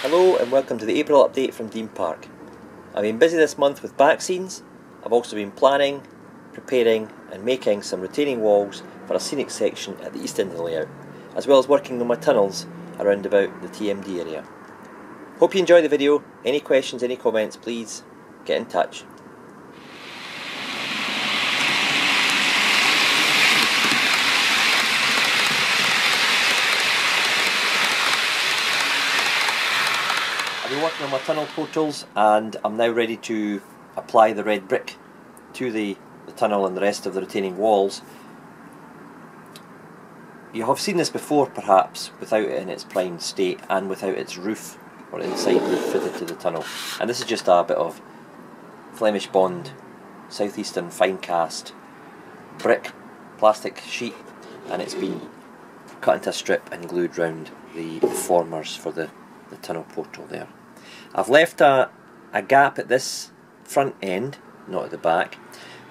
Hello and welcome to the April update from Dean Park. I've been busy this month with Backscenes. I've also been planning, preparing and making some retaining walls for a scenic section at the east end of the layout, as well as working on my tunnels around about the TMD area. Hope you enjoy the video. Any questions, any comments, please get in touch. I've been working on my tunnel portals and I'm now ready to apply the red brick to the tunnel and the rest of the retaining walls. You have seen this before perhaps, without it in its prime state and without its roof or inside roof fitted to the tunnel. And this is just a bit of Flemish Bond southeastern fine cast brick plastic sheet, and it's been cut into a strip and glued round the formers for the tunnel portal there. I've left a gap at this front end, not at the back,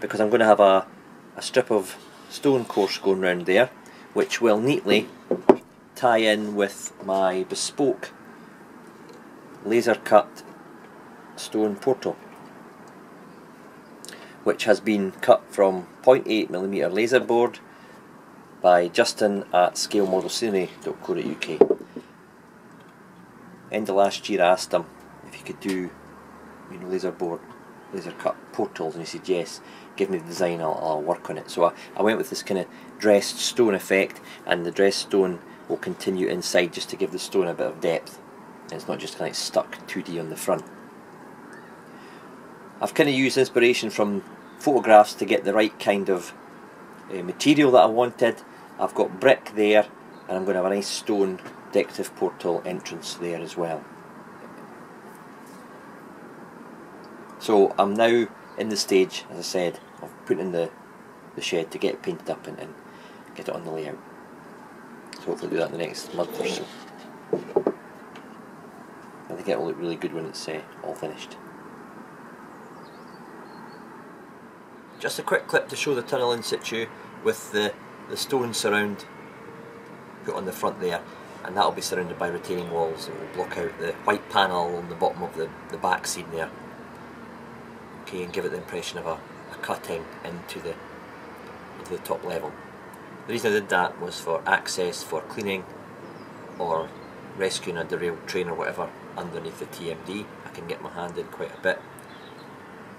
because I'm going to have a strip of stone course going round there, which will neatly tie in with my bespoke laser cut stone portal, which has been cut from 0.8mm laser board by Justin at scalemodelscenery.co.uk. End of last year I asked him if he could do laser cut portals, and he said yes, give me the design, I'll work on it. So I went with this kind of dressed stone effect, and the dressed stone will continue inside just to give the stone a bit of depth, and it's not just kind of stuck 2D on the front. I've kind of used inspiration from photographs to get the right kind of material that I wanted. I've got brick there, and I'm going to have a nice stone decorative portal entrance there as well. So I'm now in the stage, as I said, of putting in the shed to get it painted up and get it on the layout. So hopefully do that in the next month or so. I think it will look really good when it's all finished. Just a quick clip to show the tunnel in situ with the stone surround put on the front there, and that will be surrounded by retaining walls that will block out the white panel on the bottom of the back scene there. Okay, and give it the impression of a cutting into the top level. The reason I did that was for access for cleaning or rescuing a derailed train or whatever underneath the TMD. I can get my hand in quite a bit,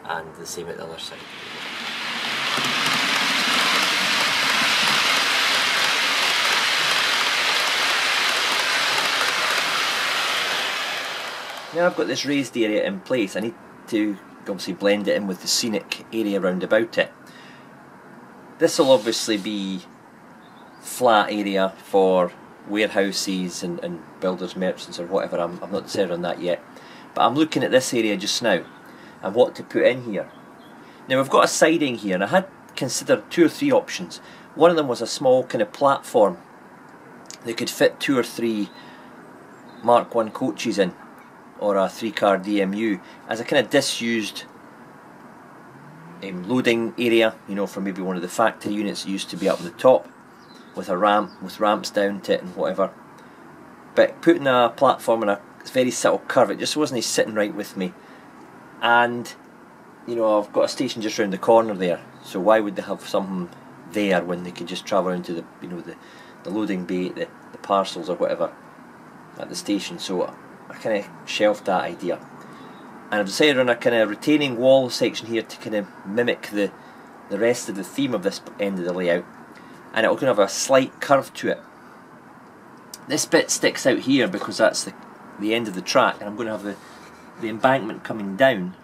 and the same at the other side. Now I've got this raised area in place, I need to obviously blend it in with the scenic area round about it. This will obviously be flat area for warehouses and builders, merchants or whatever. I'm not decided on that yet, but I'm looking at this area just now and what to put in here. Now we've got a siding here, and I had considered 2 or 3 options. One of them was a small kind of platform that could fit 2 or 3 Mark 1 coaches in, or a 3-car DMU, as a kind of disused loading area, for maybe one of the factory units that used to be up on the top, with a ramp, with ramps down to it and whatever. But putting a platform in a very subtle curve, it just wasn't sitting right with me. And I've got a station just round the corner there, so why would they have something there when they could just travel into the the loading bay, the parcels or whatever at the station? So I kind of shelved that idea, and I've decided on a kind of retaining wall section here to kind of mimic the rest of the theme of this end of the layout, and it'll kind of have a slight curve to it. This bit sticks out here because that's the end of the track, and I'm going to have the embankment coming down,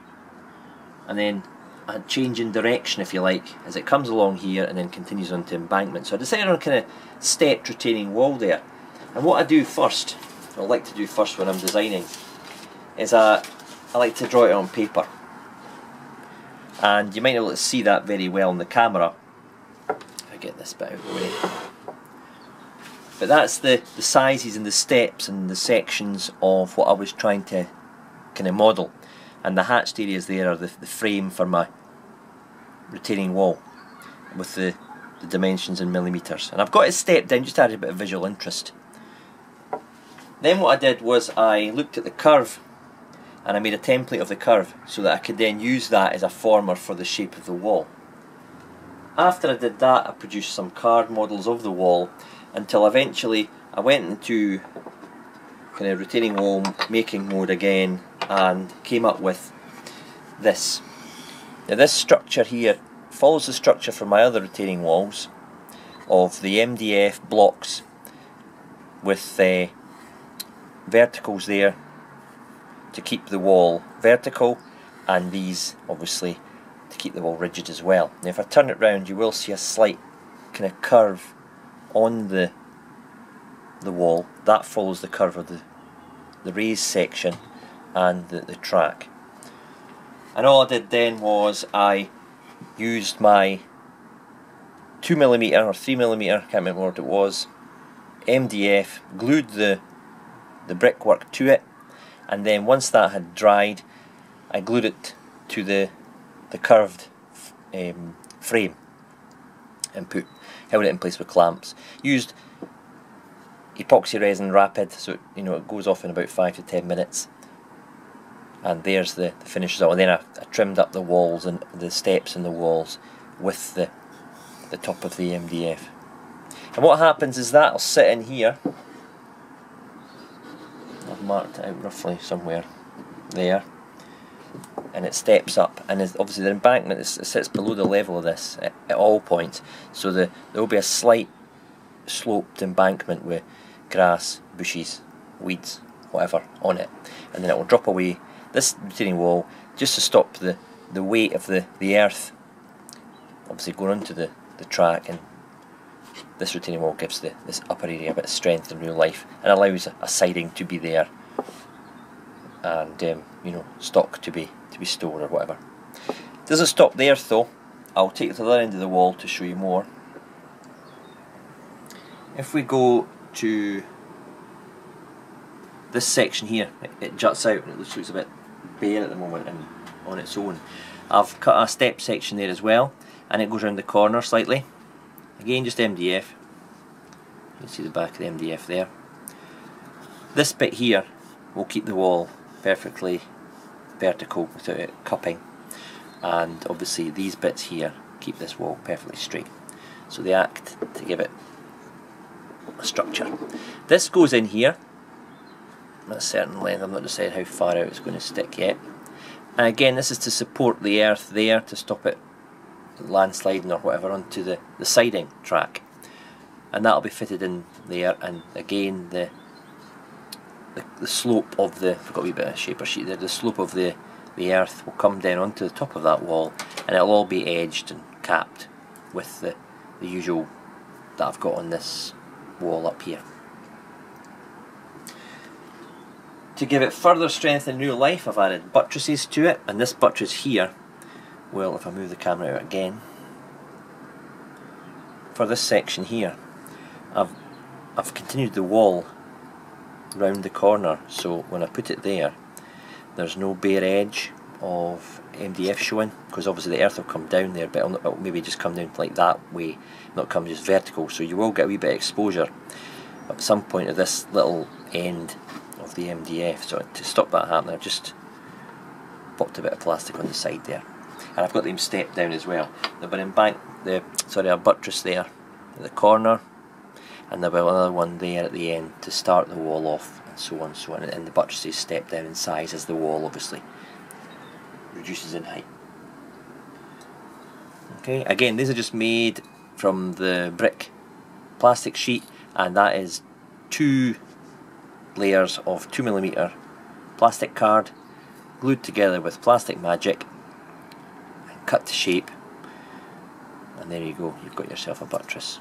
and then a change in direction, if you like, as it comes along here and then continues onto embankment. So I decided on a kind of stepped retaining wall there, and what I do first, I like to do first when I'm designing, is I like to draw it on paper, and you might not be able to see that very well on the camera if I get this bit out of the way, but that's the sizes and the steps and the sections of what I was trying to kind of model, and the hatched areas there are the frame for my retaining wall with the dimensions in millimetres, and I've got it stepped down just to add a bit of visual interest. Then what I did was I looked at the curve and I made a template of the curve so that I could then use that as a former for the shape of the wall. After I did that, I produced some card models of the wall until eventually I went into kind of retaining wall making mode again and came up with this. Now this structure here follows the structure from my other retaining walls of the MDF blocks with verticals there to keep the wall vertical, and these obviously to keep the wall rigid as well. Now if I turn it round, you will see a slight kind of curve on the wall. That follows the curve of the raised section and the track. And all I did then was I used my 2mm or 3mm, I can't remember what it was, MDF, glued the brickwork to it, and then once that had dried, I glued it to the curved frame and held it in place with clamps. Used epoxy resin rapid, so it goes off in about 5 to 10 minutes. And there's the finished result. And then I trimmed up the walls and the steps in the walls with the top of the MDF. And what happens is that'll sit in here. I've marked it out roughly somewhere there, and it steps up, and obviously the embankment sits below the level of this at all points, so there will be a slight sloped embankment with grass, bushes, weeds, whatever on it, and then it will drop away this retaining wall just to stop the weight of the earth obviously going onto the track, and this retaining wall gives this upper area a bit of strength in real life and allows a siding to be there and stock to be stored or whatever. Doesn't stop there though. I'll take it to the other end of the wall to show you more. If we go to this section here, it juts out and it looks a bit bare at the moment and on its own. I've cut a step section there as well, and it goes around the corner slightly. Again, just MDF. You can see the back of the MDF there. This bit here will keep the wall perfectly vertical without it cupping, and obviously these bits here keep this wall perfectly straight. So they act to give it a structure. This goes in here at a certain length. I'm not decided how far out it's going to stick yet. And again, this is to support the earth there, to stop it landsliding or whatever onto the siding track, and that'll be fitted in there. And again, the slope of the, forgot a wee bit of shaper sheet there, the slope of the earth will come down onto the top of that wall, and it'll all be edged and capped with the usual that I've got on this wall up here. To give it further strength in real life, I've added buttresses to it, and this buttress here, well, if I move the camera out again, for this section here, I've continued the wall round the corner, so when I put it there, there's no bare edge of MDF showing, because obviously the earth will come down there, but it'll maybe just come down like that way, not come just vertical, so you will get a wee bit of exposure at some point of this little end of the MDF. So to stop that happening, I've just popped a bit of plastic on the side there, and I've got them stepped down as well. There'll be a buttress there at the corner, and there'll be another one there at the end to start the wall off, and so on and so on. And the buttresses step down in size as the wall obviously reduces in height. Okay, again, these are just made from the brick plastic sheet, and that is 2 layers of 2mm plastic card glued together with plastic magic and cut to shape, and there you go, you've got yourself a buttress.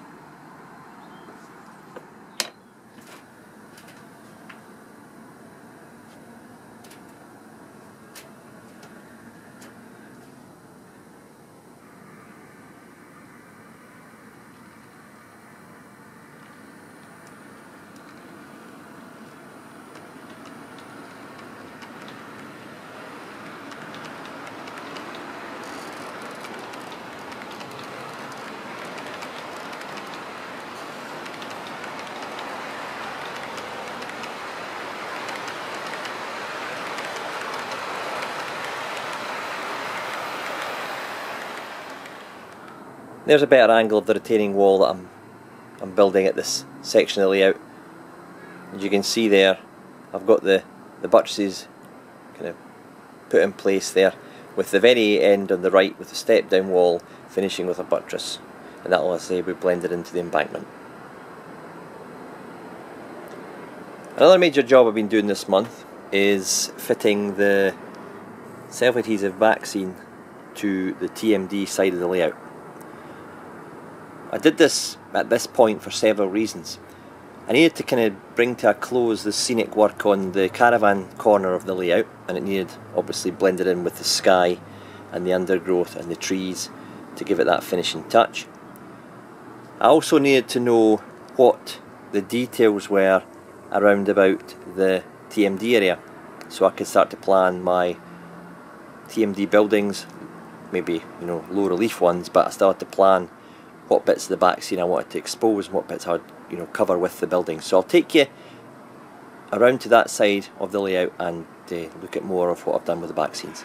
There's a better angle of the retaining wall that I'm building at this section of the layout. As you can see there, I've got the buttresses kind of put in place there, with the very end on the right with the step down wall finishing with a buttress, and that will, as I say, be blended into the embankment. Another major job I've been doing this month is fitting the self-adhesive backscene to the TMD side of the layout. I did this at this point for several reasons. I needed to kind of bring to a close the scenic work on the caravan corner of the layout, and it needed obviously blended in with the sky and the undergrowth and the trees to give it that finishing touch. I also needed to know what the details were around about the TMD area, so I could start to plan my TMD buildings, maybe low relief ones, but I still had to plan what bits of the back scene I wanted to expose and what bits I would cover with the building. So I'll take you around to that side of the layout and look at more of what I've done with the back scenes.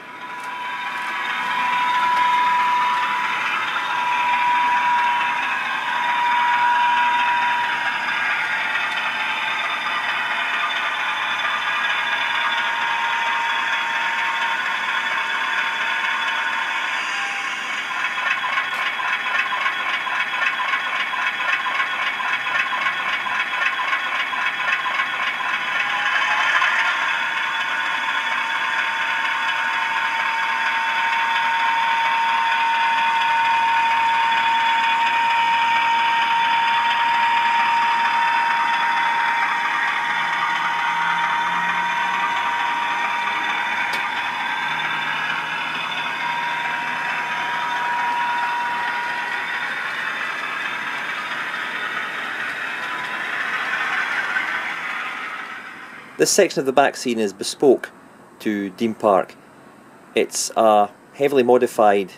This section of the back scene is bespoke to Dean Park. It's a heavily modified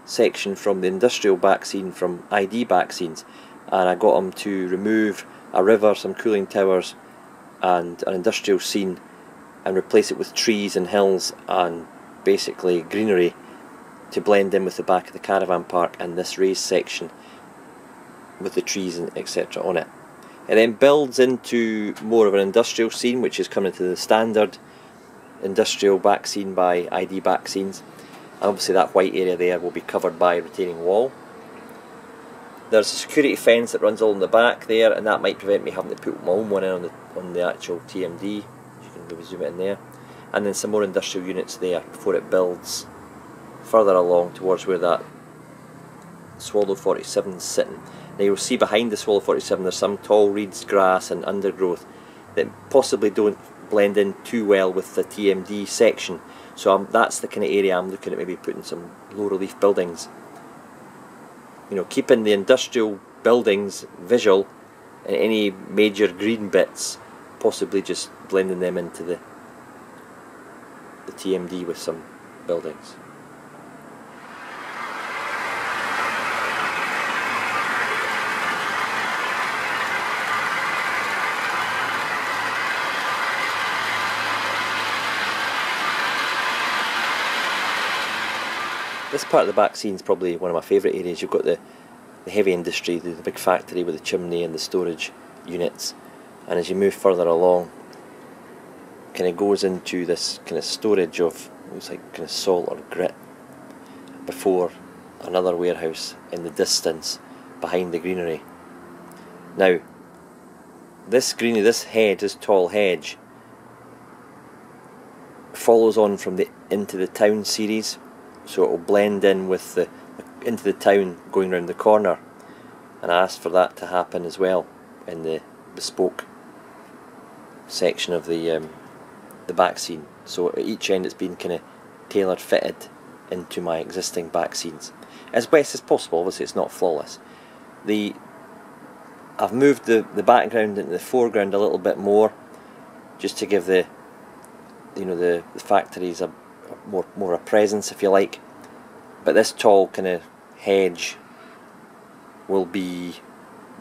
section from the industrial back scene from ID Backscenes, and I got them to remove a river, some cooling towers and an industrial scene and replace it with trees and hills and basically greenery to blend in with the back of the caravan park and this raised section with the trees and etc. on it. It then builds into more of an industrial scene, which is coming to the standard industrial back scene by ID Backscenes. Obviously that white area there will be covered by a retaining wall. There's a security fence that runs along the back there, and that might prevent me having to put my own one in on the actual TMD. You can maybe zoom it in there. And then some more industrial units there before it builds further along towards where that Swallow 47 is sitting. Now you'll see behind the Swallow 47 there's some tall reeds, grass and undergrowth that possibly don't blend in too well with the TMD section. So that's the kind of area I'm looking at, maybe putting some low relief buildings. Keeping the industrial buildings visual and any major green bits possibly just blending them into the TMD with some buildings. This part of the back scene is probably one of my favourite areas. You've got the heavy industry, the big factory with the chimney and the storage units, and as you move further along, kind of goes into this kind of storage of, looks like kind of salt or grit, before another warehouse in the distance behind the greenery. Now, this greenery, this tall hedge, follows on from the Into the Town series. So it will blend in with the Into the Town going round the corner, and I asked for that to happen as well in the bespoke section of the back scene. So at each end it's been kind of tailor fitted into my existing back scenes as best as possible. Obviously it's not flawless. I've moved the background into the foreground a little bit more, just to give the factories a more a presence, if you like. But this tall kind of hedge will be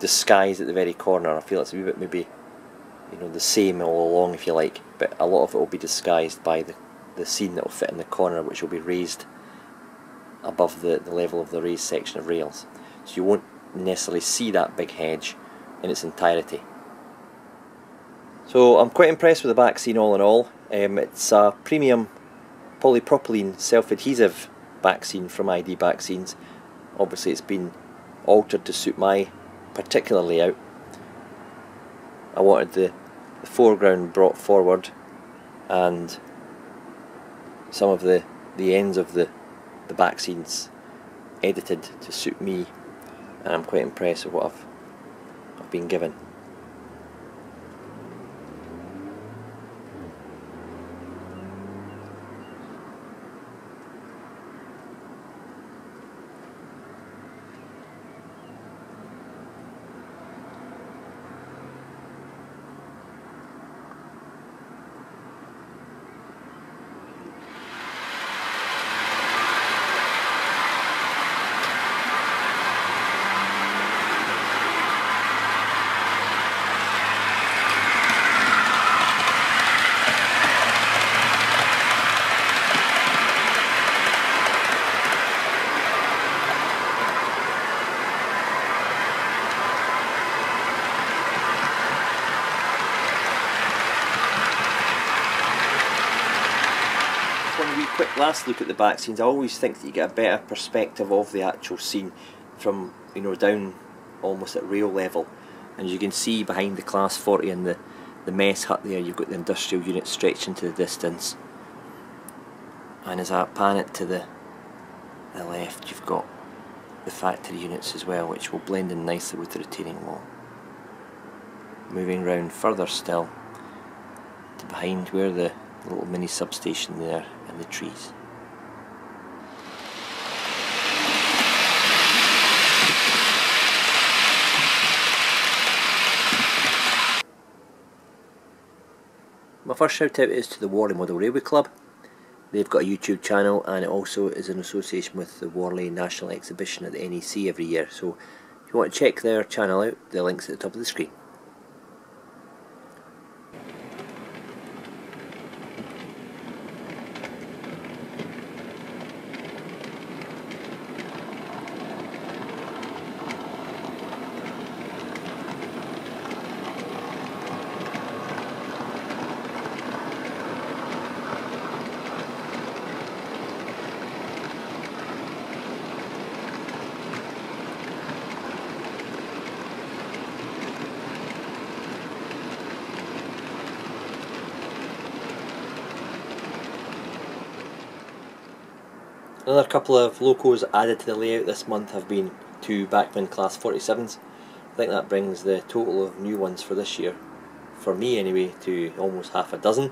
disguised at the very corner. I feel it's a wee bit maybe the same all along, if you like, but a lot of it will be disguised by the scene that will fit in the corner, which will be raised above the level of the raised section of rails. so you won't necessarily see that big hedge in its entirety. So I'm quite impressed with the backscene all in all. It's a premium polypropylene self-adhesive backscene from ID Backscenes. Obviously it's been altered to suit my particular layout. I wanted the foreground brought forward and some of the ends of the backscenes edited to suit me, and I'm quite impressed with what I've been given. One wee quick last look at the back scenes. I always think that you get a better perspective of the actual scene from, you know, down almost at rail level, and as you can see behind the Class 40 and the mess hut there, you've got the industrial unit stretched into the distance, and as I pan it to the left, you've got the factory units as well, which will blend in nicely with the retaining wall. Moving round further still to behind where the little mini substation there and the trees. My first shout out is to the Worley Model Railway Club. They've got a YouTube channel, and it also is in association with the Worley National Exhibition at the NEC every year, so if you want to check their channel out, the link's at the top of the screen. Another couple of locos added to the layout this month have been two Backman Class 47s. I think that brings the total of new ones for this year, for me anyway, to almost half a dozen.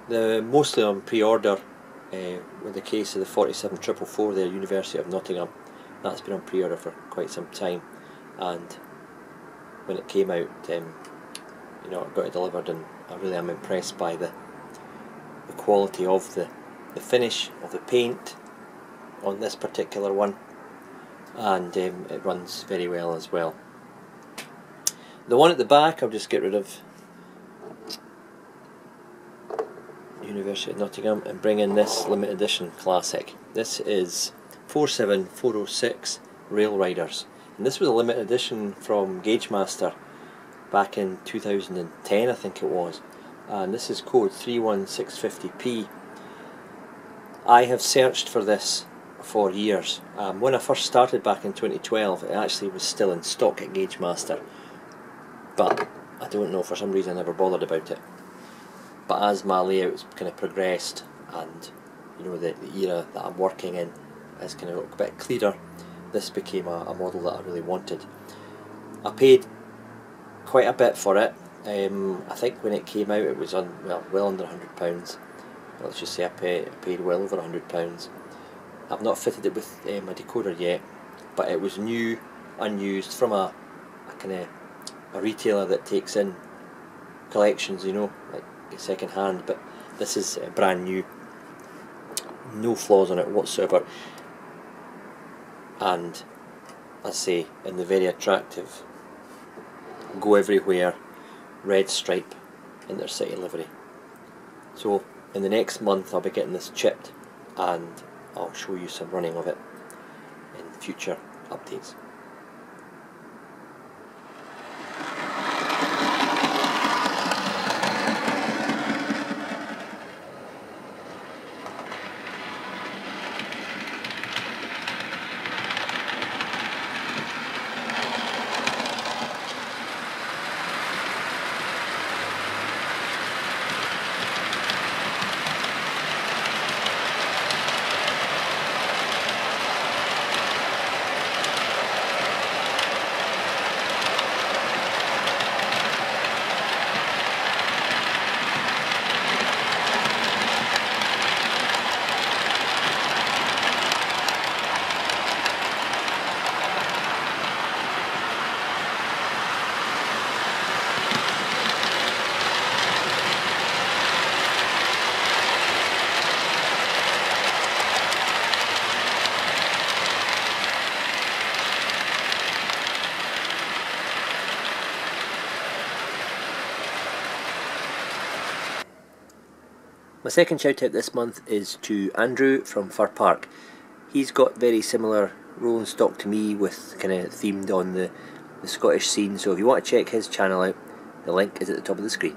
They're mostly on pre-order, with the case of the 47444 there, University of Nottingham. That's been on pre-order for quite some time, and when it came out, you know, it got it delivered, and I really am impressed by the quality of the finish of the paint on this particular one, and it runs very well as well. The one at the back I'll just get rid of, University of Nottingham, and bring in this limited edition classic. This is 47406 Rail Riders, and this was a limited edition from Gagemaster back in 2010 I think it was, and this is code 31650P. I have searched for this for years. When I first started back in 2012, it actually was still in stock at Gagemaster, but I don't know, for some reason I never bothered about it. But as my layout's kind of progressed, and you know, the era that I'm working in has kind of got a bit clearer, this became a model that I really wanted. I paid quite a bit for it. I think when it came out it was on, well under £100. Let's just say I paid well over £100. I've not fitted it with my decoder yet, but it was new, unused, from a kind of a retailer that takes in collections, you know, like second hand. But this is brand new, no flaws on it whatsoever, and I say in the very attractive go everywhere red stripe intercity livery. So in the next month I'll be getting this chipped, and I'll show you some running of it in future updates. My second shout out this month is to Andrew from Fir Park. He's got very similar rolling stock to me, with kind of themed on the Scottish scene, so if you want to check his channel out, the link is at the top of the screen.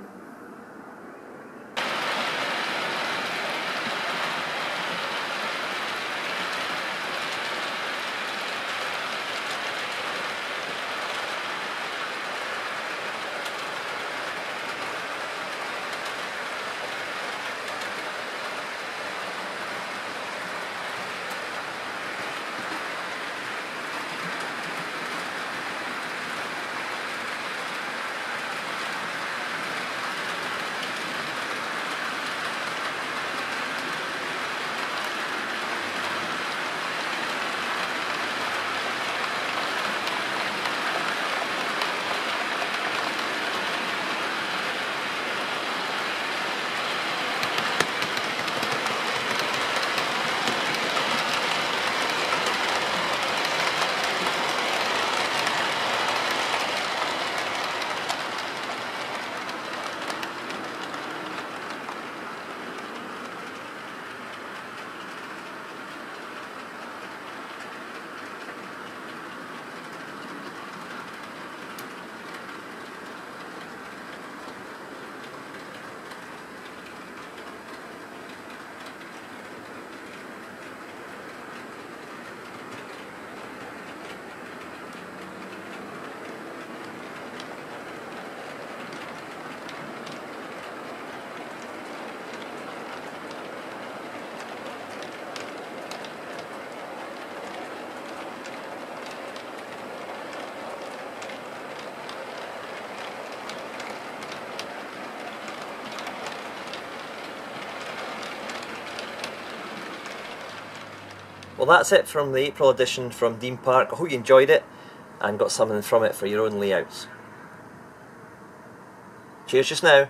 Well, that's it from the April edition from Dean Park. I hope you enjoyed it and got something from it for your own layouts. Cheers just now.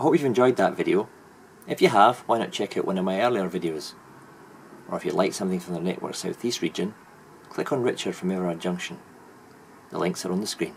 I hope you've enjoyed that video. If you have, why not check out one of my earlier videos? Or if you'd like something from the Network South East region, click on Richard from Everard Junction. The links are on the screen.